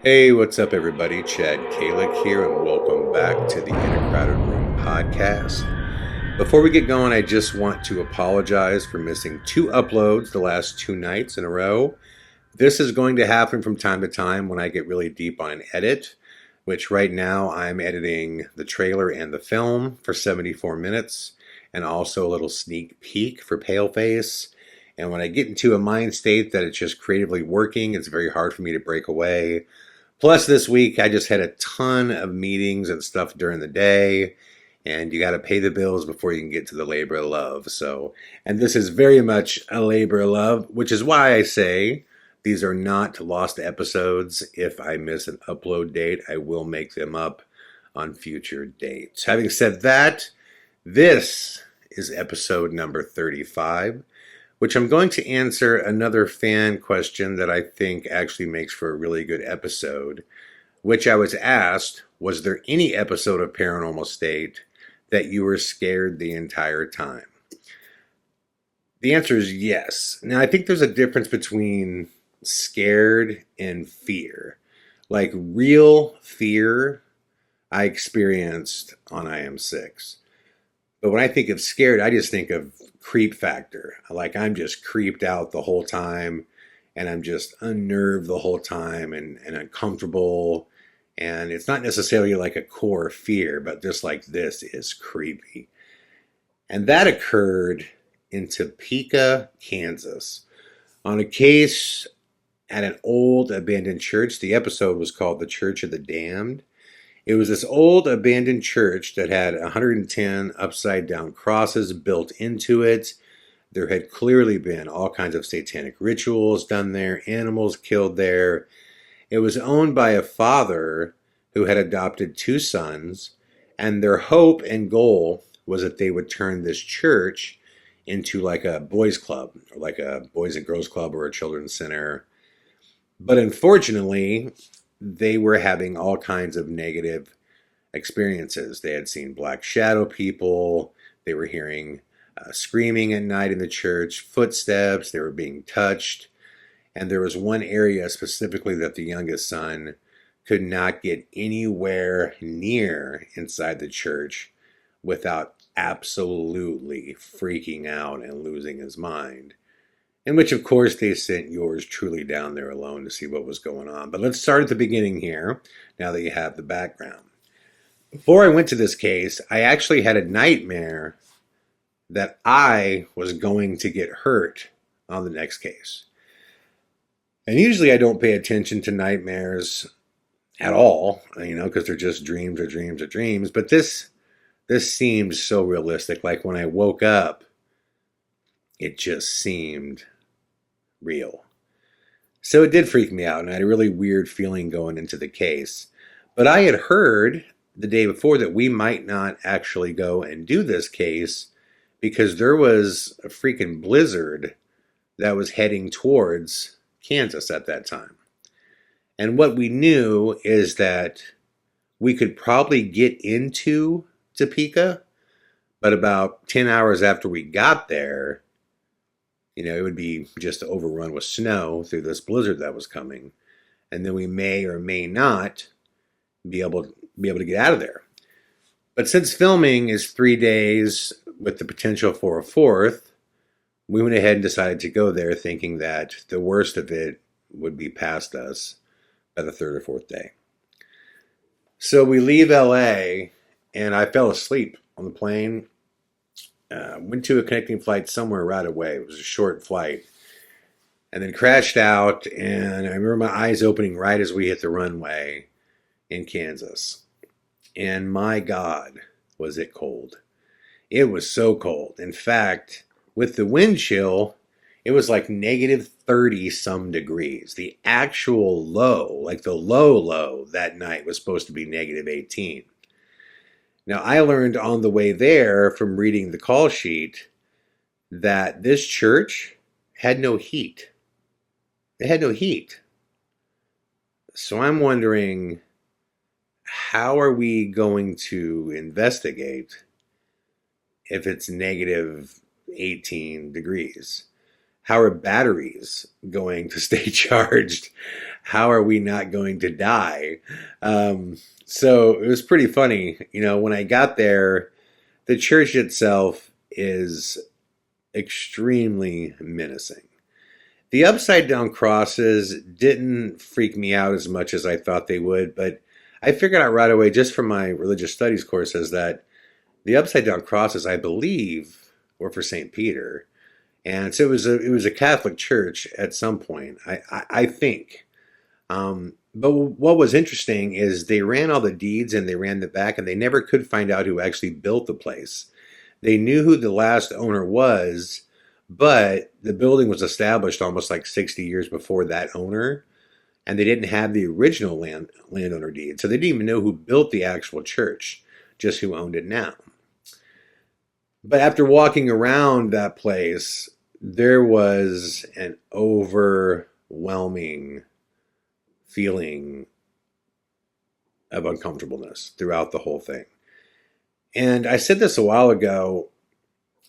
Hey, what's up, everybody? Chad Calek here, and welcome back to the In a Crowded Room podcast. Before we get going, I just want to apologize for missing two uploads the last two nights in a row. This is going to happen from time to time when I get really deep on an edit, which right now I'm editing the trailer and the film for 74 minutes, and also a little sneak peek for Paleface. And when I get into a mind state that it's just creatively working, it's very hard for me to break away. Plus, this week I just had a ton of meetings and stuff during the day, and you got to pay the bills before you can get to the labor of love. So, and this is very much a labor of love, which is why I say these are not lost episodes. If I miss an upload date, I will make them up on future dates. Having said that, this is episode number 35, which I'm going to answer another fan question that I think actually makes for a really good episode, which I was asked, was there any episode of Paranormal State that you were scared the entire time? The answer is yes. Now, I think there's a difference between scared and fear. Like real fear, I experienced on IM6. But when I think of scared, I just think of creep factor. Like I'm just creeped out the whole time, and I'm just unnerved the whole time and uncomfortable. And it's not necessarily like a core fear, but just like this is creepy. And that occurred in Topeka, Kansas, on a case at an old abandoned church. The episode was called The Church of the Damned. It was this old abandoned church that had 110 upside down crosses built into it. There had clearly been all kinds of satanic rituals done there, animals killed there. It was owned by a father who had adopted two sons, and their hope and goal was that they would turn this church into like a boys' club, or like a boys and girls club or a children's center. But unfortunately, they were having all kinds of negative experiences. They had seen black shadow people. They were hearing screaming at night in the church, footsteps. They were being touched. And there was one area specifically that the youngest son could not get anywhere near inside the church without absolutely freaking out and losing his mind. In which, of course, they sent yours truly down there alone to see what was going on. But let's start at the beginning here, now that you have the background. Before I went to this case, I actually had a nightmare that I was going to get hurt on the next case. And usually I don't pay attention to nightmares at all, because they're just dreams or dreams or dreams. But this seemed so realistic. Like when I woke up, it just seemed real. So it did freak me out, and I had a really weird feeling going into the case. But I had heard the day before that we might not actually go and do this case because there was a freaking blizzard that was heading towards Kansas at that time. And what we knew is that we could probably get into Topeka, but about 10 hours after we got there, it would be just overrun with snow through this blizzard that was coming. And then we may or may not be able to get out of there. But since filming is 3 days with the potential for a fourth, we went ahead and decided to go there thinking that the worst of it would be past us by the third or fourth day. So we leave LA, and I fell asleep on the plane. Went to a connecting flight somewhere right away. It was a short flight. And then crashed out, and I remember my eyes opening right as we hit the runway in Kansas. And my God, was it cold. It was so cold. In fact, with the wind chill, it was like negative 30 some degrees. The actual low, like the low that night was supposed to be negative 18. Now, I learned on the way there from reading the call sheet that this church had no heat. It had no heat. So I'm wondering, how are we going to investigate if it's negative 18 degrees? how are batteries going to stay charged? How are we not going to die? So it was pretty funny. When I got there, the church itself is extremely menacing. The upside down crosses didn't freak me out as much as I thought they would, but I figured out right away just from my religious studies courses that the upside down crosses, I believe, were for St. Peter. And so it was a Catholic church at some point, I think. But what was interesting is they ran all the deeds and they ran the back, and they never could find out who actually built the place. They knew who the last owner was, but the building was established almost like 60 years before that owner, and they didn't have the original landowner deed. So they didn't even know who built the actual church, just who owned it now. But after walking around that place, there was an overwhelming feeling of uncomfortableness throughout the whole thing. And I said this a while ago,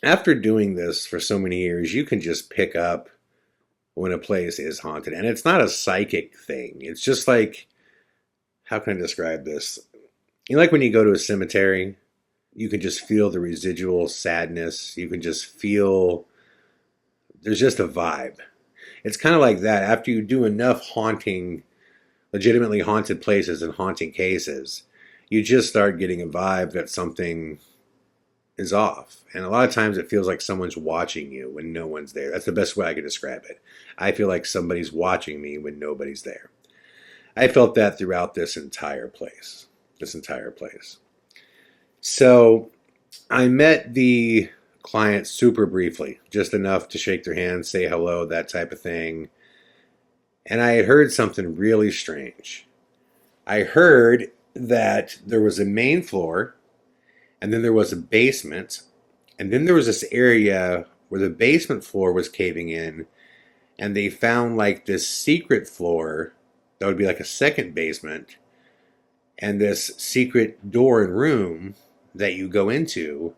after doing this for so many years, you can just pick up when a place is haunted. And it's not a psychic thing. It's just like, how can I describe this? Like when you go to a cemetery, you can just feel the residual sadness. You can just feel, there's just a vibe. It's kind of like that. After you do enough legitimately haunted places and haunting cases, you just start getting a vibe that something is off. And a lot of times it feels like someone's watching you when no one's there. That's the best way I could describe it. I feel like somebody's watching me when nobody's there. I felt that throughout this entire place. So I met the client super briefly, just enough to shake their hand, say hello, that type of thing. And I had heard something really strange. I heard that there was a main floor, and then there was a basement, and then there was this area where the basement floor was caving in, and they found like this secret floor that would be like a second basement, and this secret door and room that you go into,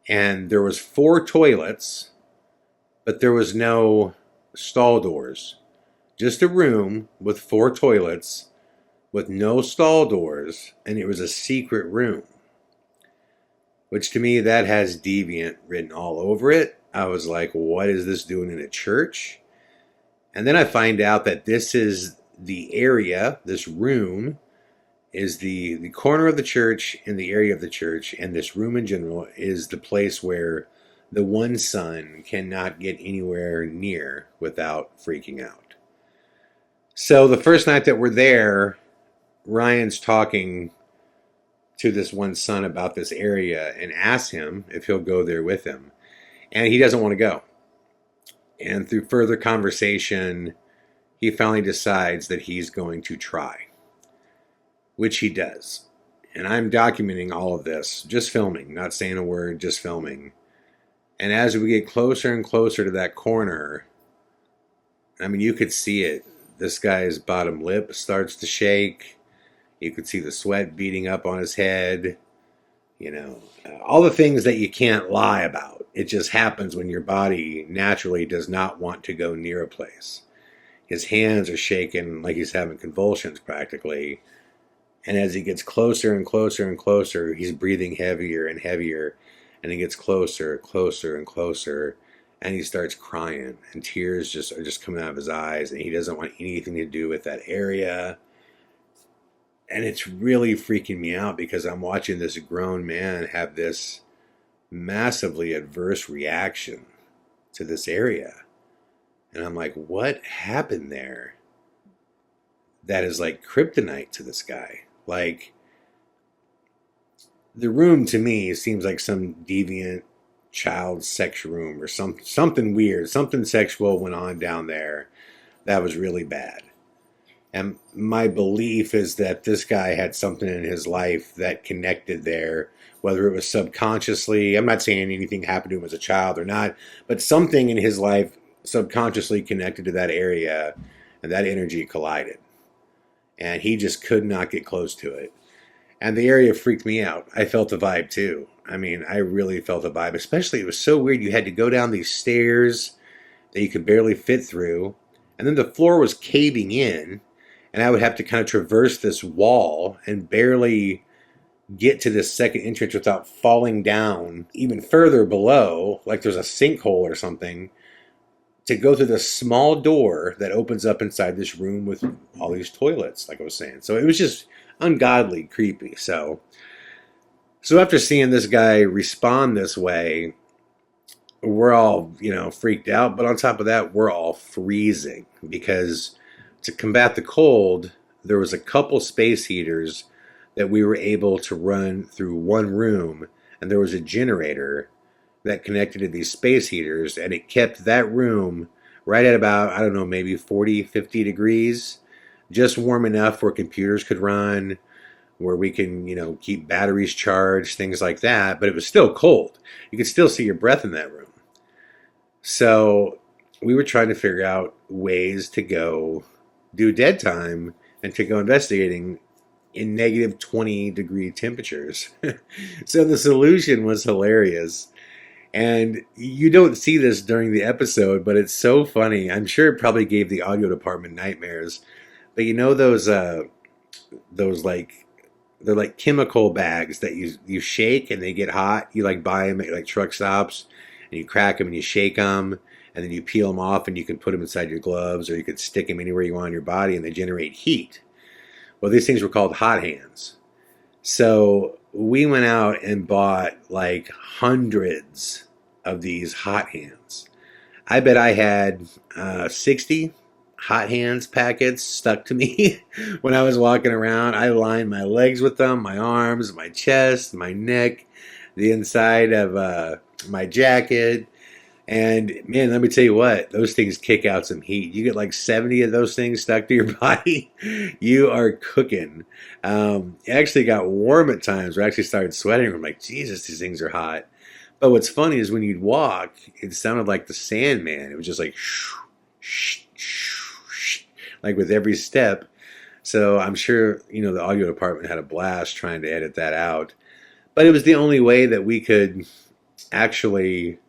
and there was 4 toilets, but there was no stall doors. Just a room with 4 toilets with no stall doors, and it was a secret room. Which to me, that has deviant written all over it. I was like, what is this doing in a church? And then I find out that this is the area, this room, is the corner of the church in the area of the church, and this room in general is the place where the one son cannot get anywhere near without freaking out. So the first night that we're there, Ryan's talking to this one son about this area and asks him if he'll go there with him. And he doesn't want to go. And through further conversation, he finally decides that he's going to try, which he does. And I'm documenting all of this, just filming, not saying a word, just filming. And as we get closer and closer to that corner, I mean, you could see it. This guy's bottom lip starts to shake. You could see the sweat beating up on his head. All the things that you can't lie about. It just happens when your body naturally does not want to go near a place. His hands are shaking like he's having convulsions practically. And as he gets closer and closer and closer, he's breathing heavier and heavier. And he gets closer, closer and closer. And he starts crying. And tears are just coming out of his eyes. And he doesn't want anything to do with that area. And it's really freaking me out because I'm watching this grown man have this massively adverse reaction to this area. And I'm like, what happened there that is like kryptonite to this guy? Like, the room to me seems like some deviant child sex room or something weird. Something sexual went on down there that was really bad. And my belief is that this guy had something in his life that connected there, whether it was subconsciously. I'm not saying anything happened to him as a child or not, but something in his life subconsciously connected to that area, and that energy collided. And he just could not get close to it. And the area freaked me out. I felt the vibe too. I mean, I really felt the vibe, especially it was so weird. You had to go down these stairs that you could barely fit through. And then the floor was caving in, and I would have to kind of traverse this wall and barely get to this second entrance without falling down even further below, like there's a sinkhole or something, to go through the small door that opens up inside this room with all these toilets, like I was saying. So it was just ungodly creepy. So after seeing this guy respond this way, we're all, freaked out. But on top of that, we're all freezing because to combat the cold, there was a couple space heaters that we were able to run through one room, and there was a generator that connected to these space heaters, and it kept that room right at about, I don't know, maybe 40, 50 degrees, just warm enough where computers could run, where we can, keep batteries charged, things like that, but it was still cold. You could still see your breath in that room. So we were trying to figure out ways to go do dead time and to go investigating in negative 20 degree temperatures. So the solution was hilarious. And you don't see this during the episode, but it's so funny. I'm sure it probably gave the audio department nightmares. But those like, they're like chemical bags that you shake and they get hot. You like buy them at like truck stops and you crack them and you shake them and then you peel them off and you can put them inside your gloves or you could stick them anywhere you want on your body and they generate heat. Well, these things were called hot hands. So we went out and bought like hundreds of these hot hands. I bet I had 60 hot hands packets stuck to me when I was walking around. I lined my legs with them, my arms, my chest, my neck, the inside of my jacket. And man, let me tell you what, those things kick out some heat. You get like 70 of those things stuck to your body, you are cooking. It actually got warm at times where I actually started sweating. I'm like, Jesus, these things are hot. But what's funny is when you'd walk, it sounded like the Sandman. It was just like, shh, shh, shh, like with every step. So I'm sure, the audio department had a blast trying to edit that out. But it was the only way that we could actually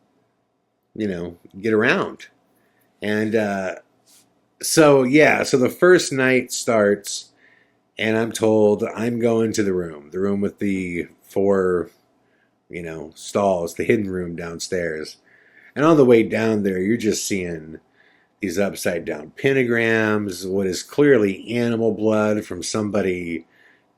get around. And so the first night starts and I'm told I'm going to the room with the 4, stalls, the hidden room downstairs. And on the way down there, you're just seeing these upside down pentagrams, what is clearly animal blood from somebody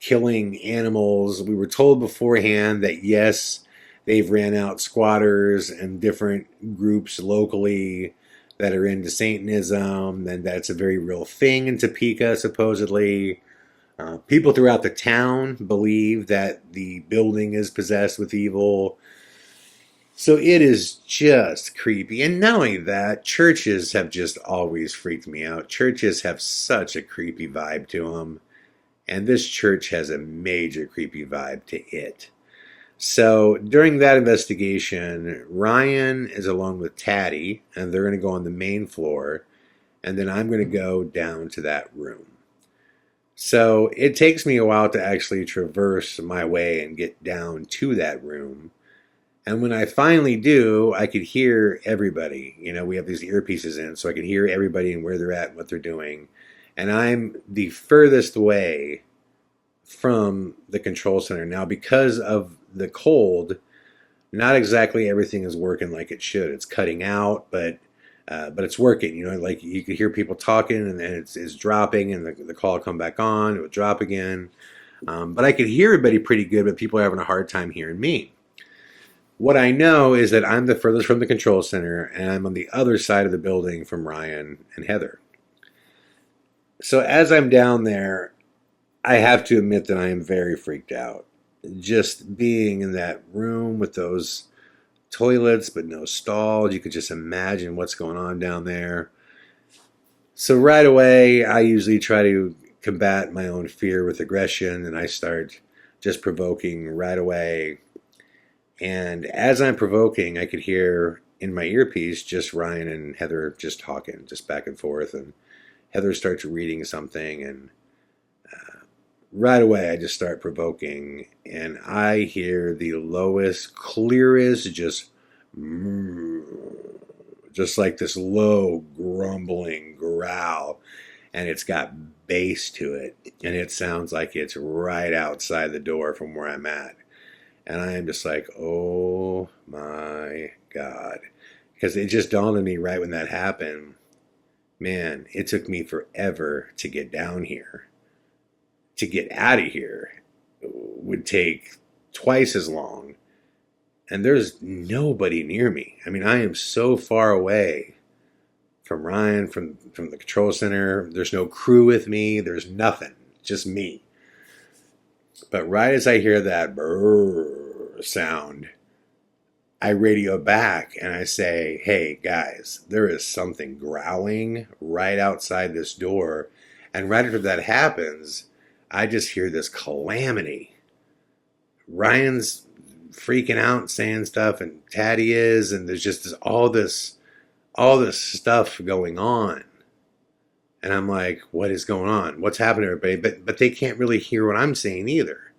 killing animals. We were told beforehand that yes, they've ran out squatters and different groups locally that are into Satanism, and that's a very real thing in Topeka, supposedly. People throughout the town believe that the building is possessed with evil. So it is just creepy. And not only that, churches have just always freaked me out. Churches have such a creepy vibe to them. And this church has a major creepy vibe to it. So during that investigation, Ryan is along with Taddy, and they're going to go on the main floor, and then I'm going to go down to that room. So it takes me a while to actually traverse my way and get down to that room. And when I finally do, I could hear everybody. We have these earpieces in, so I can hear everybody and where they're at and what they're doing. And I'm the furthest way from the control center. Now, because of the cold, not exactly everything is working like it should. It's cutting out, but it's working. Like you could hear people talking, and then it's dropping, and the call come back on. It would drop again, but I could hear everybody pretty good. But people are having a hard time hearing me. What I know is that I'm the furthest from the control center, and I'm on the other side of the building from Ryan and Heather. So as I'm down there, I have to admit that I am very freaked out. Just being in that room with those toilets but no stalls, you could just imagine what's going on down there. So right away, I usually try to combat my own fear with aggression, and I start just provoking right away. And as I'm provoking, I could hear in my earpiece just Ryan and Heather just talking, just back and forth, and Heather starts reading something, and right away I just start provoking, and I hear the lowest, clearest, just just like this low grumbling growl, and it's got bass to it, and it sounds like it's right outside the door from where I'm at. And I am just like, oh my God. Because it just dawned on me right when that happened, man, it took me forever to get down here. To get out of here would take twice as long. And there's nobody near me. I mean, I am so far away from Ryan, from the control center. There's no crew with me. There's nothing. Just me. But right as I hear that brrr sound, I radio back and I say, hey, guys, there is something growling right outside this door. And right after that happens, I just hear this calamity. Ryan's freaking out, saying stuff, and Taddy is, and there's just all this stuff going on. And I'm like, what is going on? What's happening to everybody? But they can't really hear what I'm saying either.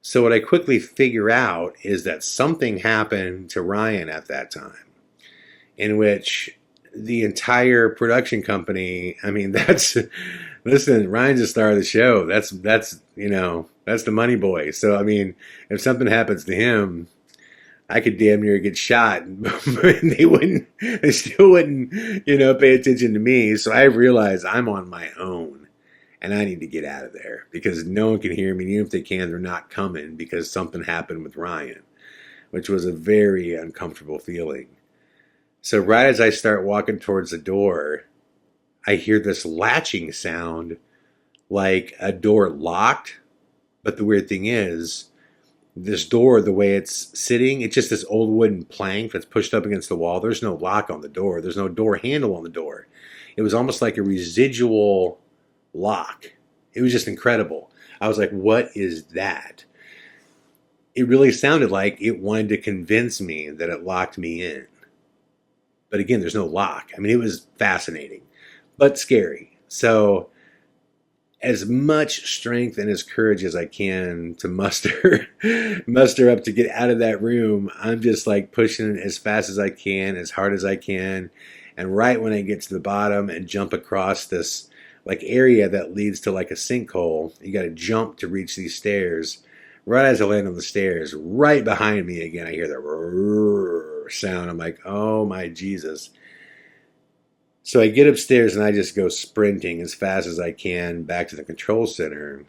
So what I quickly figure out is that something happened to Ryan at that time, in which the entire production company, I mean, listen, Ryan's the star of the show. That's the money boy. So, I mean, if something happens to him, I could damn near get shot. They still wouldn't, pay attention to me. So I realized I'm on my own and I need to get out of there because no one can hear me. Even if they can, they're not coming because something happened with Ryan, which was a very uncomfortable feeling. So right as I start walking towards the door, I hear this latching sound like a door locked. But the weird thing is, this door, the way it's sitting, it's just this old wooden plank that's pushed up against the wall. There's no lock on the door. There's no door handle on the door. It was almost like a residual lock. It was just incredible. I was like, what is that? It really sounded like it wanted to convince me that it locked me in. But again, there's no lock. I mean, it was fascinating, but scary. So as much strength and as courage as I can to muster up to get out of that room, I'm just like pushing as fast as I can, as hard as I can. And right when I get to the bottom and jump across this like area that leads to like a sinkhole, you got to jump to reach these stairs. Right as I land on the stairs, right behind me again, I hear the sound. I'm like, oh my Jesus. So I get upstairs and I just go sprinting as fast as I can back to the control center.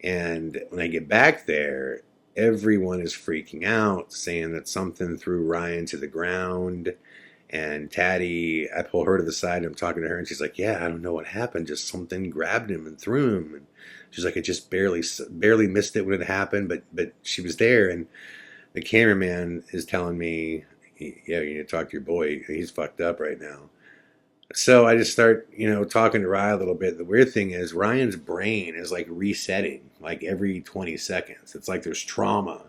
And when I get back there, everyone is freaking out, saying that something threw Ryan to the ground. And Taddy, I pull her to the side and I'm talking to her and she's like, yeah, I don't know what happened. Just something grabbed him and threw him. And she's like, I just barely missed it when it happened, but she was there. And the cameraman is telling me, yeah, you need to talk to your boy. He's fucked up right now. So I just start, talking to Ryan a little bit. The weird thing is Ryan's brain is like resetting like every 20 seconds. It's like there's trauma,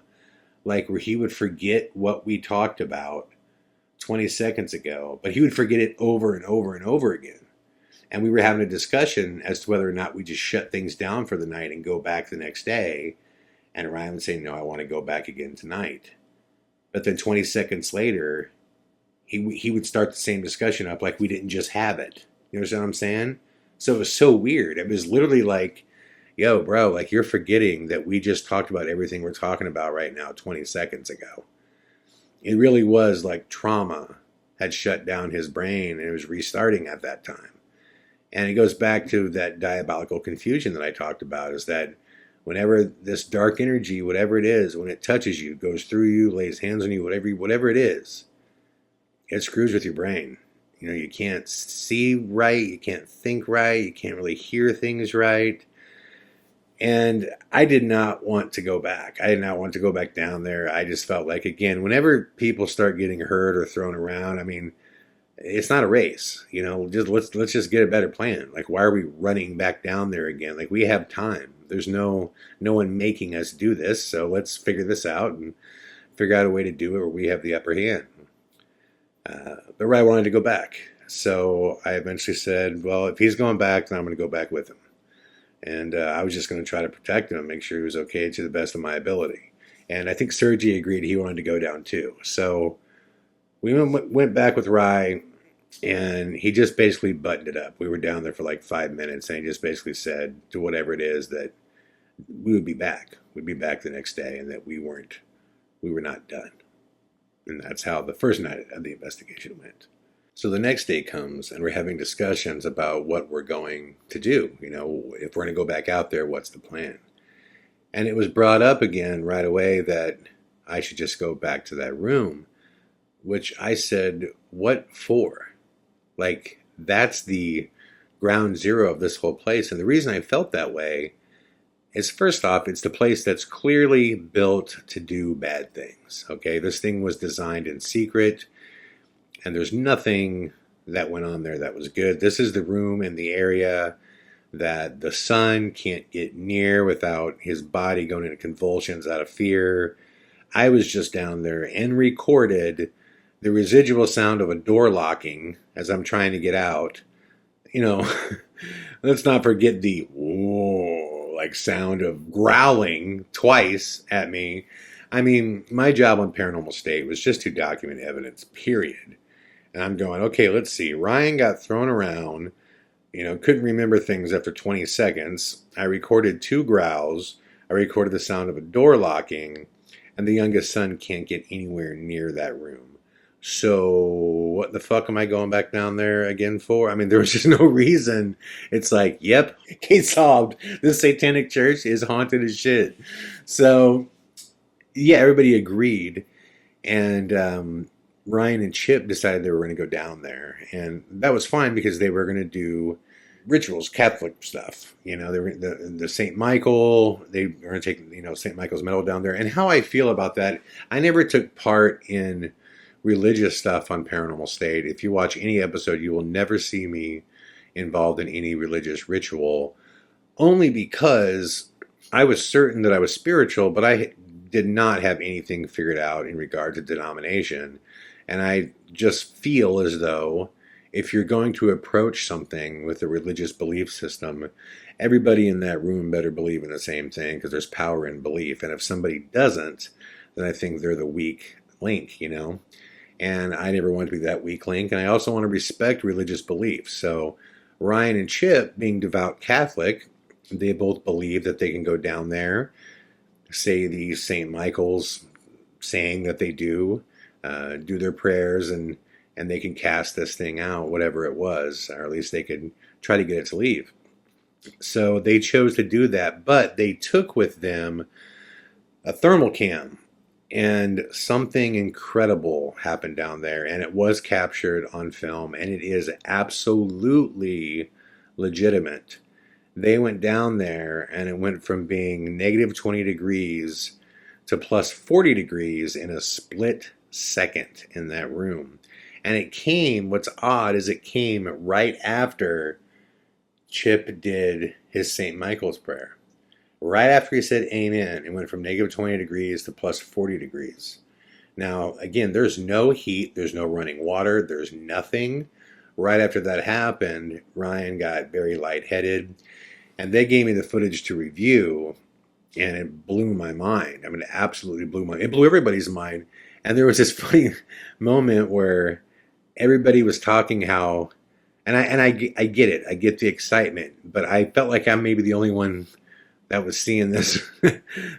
like where he would forget what we talked about 20 seconds ago, but he would forget it over and over and over again. And we were having a discussion as to whether or not we just shut things down for the night and go back the next day. And Ryan would say, no, I want to go back again tonight. But then 20 seconds later, he would start the same discussion up like we didn't just have it. You understand what I'm saying? So it was so weird. It was literally like, yo, bro, like you're forgetting that we just talked about everything we're talking about right now 20 seconds ago. It really was like trauma had shut down his brain and it was restarting at that time. And it goes back to that diabolical confusion that I talked about, is that whenever this dark energy, whatever it is, when it touches you, goes through you, lays hands on you, whatever it is, it screws with your brain. You can't see right, you can't think right, you can't really hear things right. And I did not want to go back. I did not want to go back down there. I just felt like, again, whenever people start getting hurt or thrown around, I mean, it's not a race. Let's just get a better plan. Like, why are we running back down there again? Like, we have time. There's no one making us do this, so let's figure this out and figure out a way to do it where we have the upper hand. But Ray wanted to go back. So I eventually said, well, if he's going back, then I'm going to go back with him. And I was just going to try to protect him and make sure he was okay to the best of my ability. And I think Sergey agreed he wanted to go down too. So We went back with Rye, and he just basically buttoned it up. We were down there for like 5 minutes, and he just basically said to whatever it is that we would be back. We'd be back the next day, and that we were not done. And that's how the first night of the investigation went. So the next day comes, and we're having discussions about what we're going to do. If we're going to go back out there, what's the plan? And it was brought up again right away that I should just go back to that room, which I said, what for? Like, that's the ground zero of this whole place. And the reason I felt that way is, first off, it's the place that's clearly built to do bad things. Okay, this thing was designed in secret, and there's nothing that went on there that was good. This is the room in the area that the son can't get near without his body going into convulsions out of fear. I was just down there and recorded the residual sound of a door locking as I'm trying to get out. Let's not forget the whoa, like sound of growling twice at me. I mean, my job on Paranormal State was just to document evidence, period. And I'm going, okay, let's see. Ryan got thrown around, couldn't remember things after 20 seconds. I recorded 2 growls. I recorded the sound of a door locking, and the youngest son can't get anywhere near that room. So what the fuck am I going back down there again for? I mean, there was just no reason. It's like, yep, case solved. This satanic church is haunted as shit. So, yeah, everybody agreed. And Ryan and Chip decided they were going to go down there. And that was fine because they were going to do rituals, Catholic stuff. They were the St. Michael. They were going to take, St. Michael's medal down there. And how I feel about that, I never took part in religious stuff on Paranormal State. If you watch any episode, you will never see me involved in any religious ritual, only because I was certain that I was spiritual, but I did not have anything figured out in regard to denomination. And I just feel as though if you're going to approach something with a religious belief system, everybody in that room better believe in the same thing, because there's power in belief. And if somebody doesn't, then I think they're the weak link, And I never want to be that weak link. And I also want to respect religious beliefs. So Ryan and Chip, being devout Catholic, they both believe that they can go down there, say the St. Michael's saying that they do their prayers, and they can cast this thing out, whatever it was, or at least they could try to get it to leave. So they chose to do that, but they took with them a thermal cam. And something incredible happened down there, and it was captured on film, and it is absolutely legitimate. They went down there, and it went from being negative 20 degrees to plus 40 degrees in a split second in that room. And it came, what's odd is it came right after Chip did his St. Michael's prayer. Right after he said amen, it went from negative 20 degrees to plus 40 degrees. Now, again, there's no heat, there's no running water, there's nothing. Right after that happened, Ryan got very lightheaded, and they gave me the footage to review, and it blew my mind. I mean, it absolutely it blew everybody's mind. And there was this funny moment where everybody was talking how, and I get it, I get the excitement, but I felt like I'm maybe the only one that was seeing this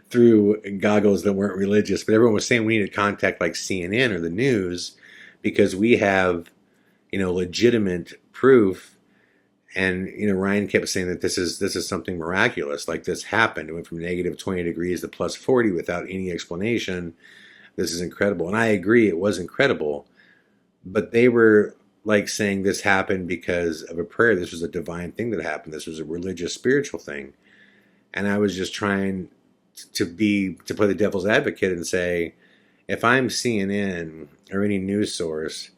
through goggles that weren't religious. But everyone was saying we need to contact like CNN or the news, because we have, legitimate proof. And, Ryan kept saying that this is something miraculous. Like, this happened. It went from negative 20 degrees to plus 40 without any explanation. This is incredible. And I agree, it was incredible. But they were like saying this happened because of a prayer. This was a divine thing that happened. This was a religious, spiritual thing. And I was just trying to play the devil's advocate and say, if I'm CNN or any news source,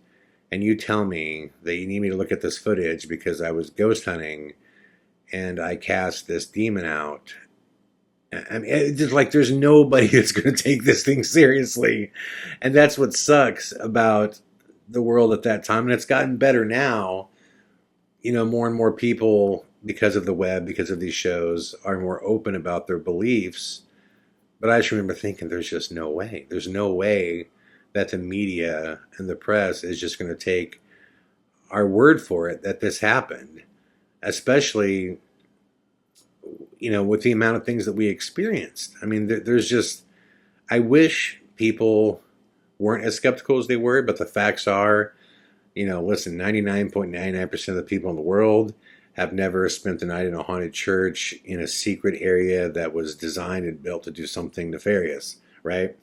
and you tell me that you need me to look at this footage because I was ghost hunting and I cast this demon out, I mean, it's just like there's nobody that's going to take this thing seriously. And that's what sucks about the world at that time. And it's gotten better now. More and more people, because of the web, because of these shows, are more open about their beliefs. But I just remember thinking, there's just no way. There's no way that the media and the press is just going to take our word for it that this happened, especially, with the amount of things that we experienced. I mean, there's just, I wish people weren't as skeptical as they were, but the facts are, listen, 99.99% of the people in the world have never spent the night in a haunted church in a secret area that was designed and built to do something nefarious, right?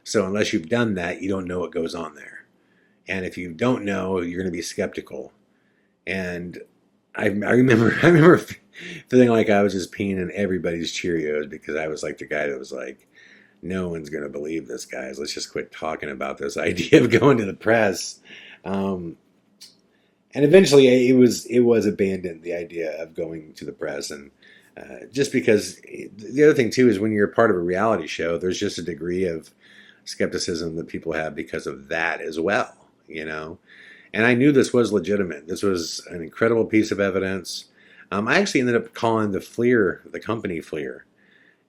So unless you've done that, you don't know what goes on there. And if you don't know, you're going to be skeptical. And I remember feeling like I was just peeing in everybody's Cheerios because I was like the guy that was like, no one's going to believe this, guys. Let's just quit talking about this idea of going to the press. And eventually it was abandoned, the idea of going to the press. And just because the other thing too is when you're part of a reality show, there's just a degree of skepticism that people have because of that as well, And I knew this was legitimate. This was an incredible piece of evidence. I actually ended up calling the company FLIR,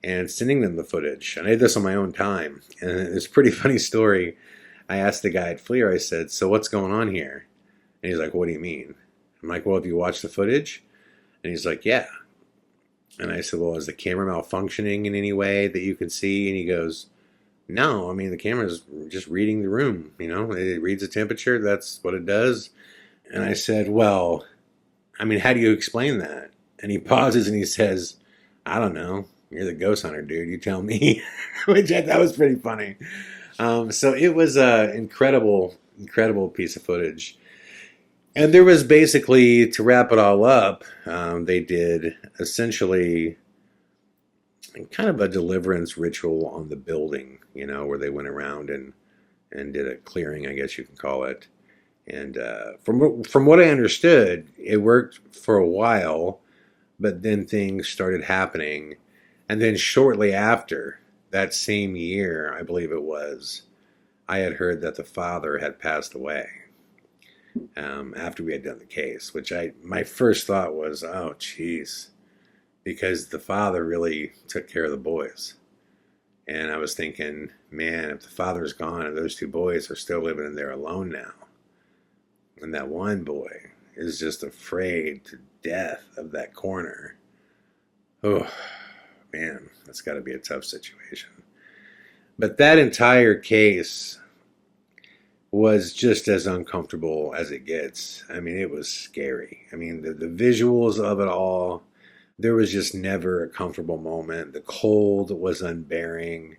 and sending them the footage. And I did this on my own time. And it's a pretty funny story. I asked the guy at FLIR, I said, so what's going on here? And he's like, what do you mean? I'm like, well, have you watched the footage? And he's like, yeah. And I said, well, is the camera malfunctioning in any way that you can see? And he goes, no, I mean, the camera's just reading the room. It reads the temperature. That's what it does. And I said, well, I mean, how do you explain that? And he pauses and he says, I don't know. You're the ghost hunter, dude. You tell me. Which I thought was pretty funny. So it was an incredible piece of footage. And there was basically, to wrap it all up, they did essentially kind of a deliverance ritual on the building, where they went around and did a clearing, I guess you can call it. And from what I understood, it worked for a while, but then things started happening. And then shortly after, that same year, I believe it was, I had heard that the father had passed away after we had done the case, which my first thought was, oh, geez, because the father really took care of the boys. And I was thinking, man, if the father's gone and those two boys are still living in there alone now, and that one boy is just afraid to death of that corner, oh, man, that's got to be a tough situation. But that entire case was just as uncomfortable as it gets. I mean, it was scary. I mean, the visuals of it all, there was just never a comfortable moment. The cold was unbearing.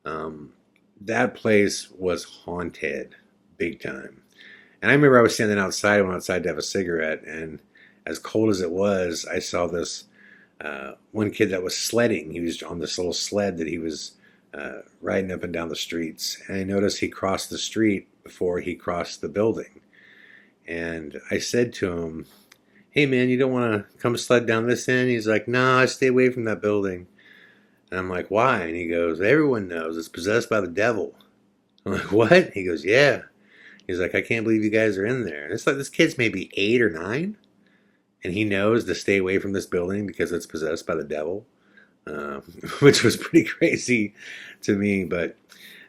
That place was haunted big time. And I remember I was standing outside, I went outside to have a cigarette, and as cold as it was, I saw this one kid that was sledding. He was on this little sled that he was riding up and down the streets. And I noticed he crossed the street before he crossed the building. And I said to him, hey man, you don't want to come sled down this end? He's like, nah, I stay away from that building. And I'm like, why? And he goes, everyone knows it's possessed by the devil. I'm like, what? He goes, yeah. He's like, I can't believe you guys are in there. And it's like, this kid's maybe 8 or 9. And he knows to stay away from this building because it's possessed by the devil, which was pretty crazy to me. But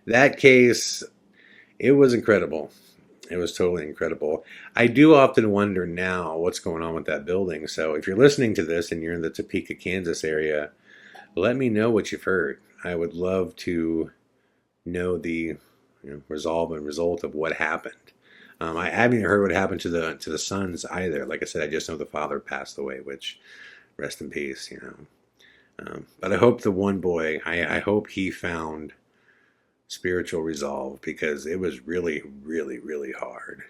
that case, it was incredible. It was totally incredible. I do often wonder now what's going on with that building. So if you're listening to this and you're in the Topeka, Kansas area, let me know what you've heard. I would love to know the resolve and result of what happened. I haven't even heard what happened to the sons either. Like I said, I just know the father passed away, which rest in peace, But I hope the one boy, I hope he found spiritual resolve, because it was really, really, really hard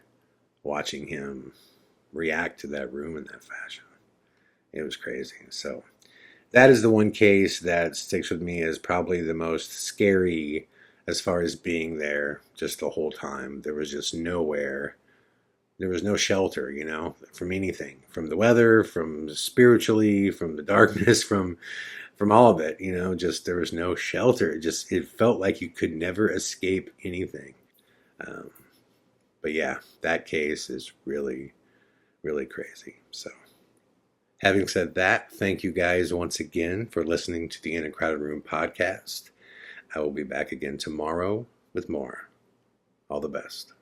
watching him react to that room in that fashion. It was crazy. So that is the one case that sticks with me as probably the most scary as far as being there just the whole time. There was just nowhere. There was no shelter, from anything, from the weather, from spiritually, from the darkness, from all of it, just there was no shelter. It felt like you could never escape anything. But yeah, that case is really, really crazy. So having said that, thank you guys once again for listening to the In a Crowded Room podcast. I will be back again tomorrow with more. All the best.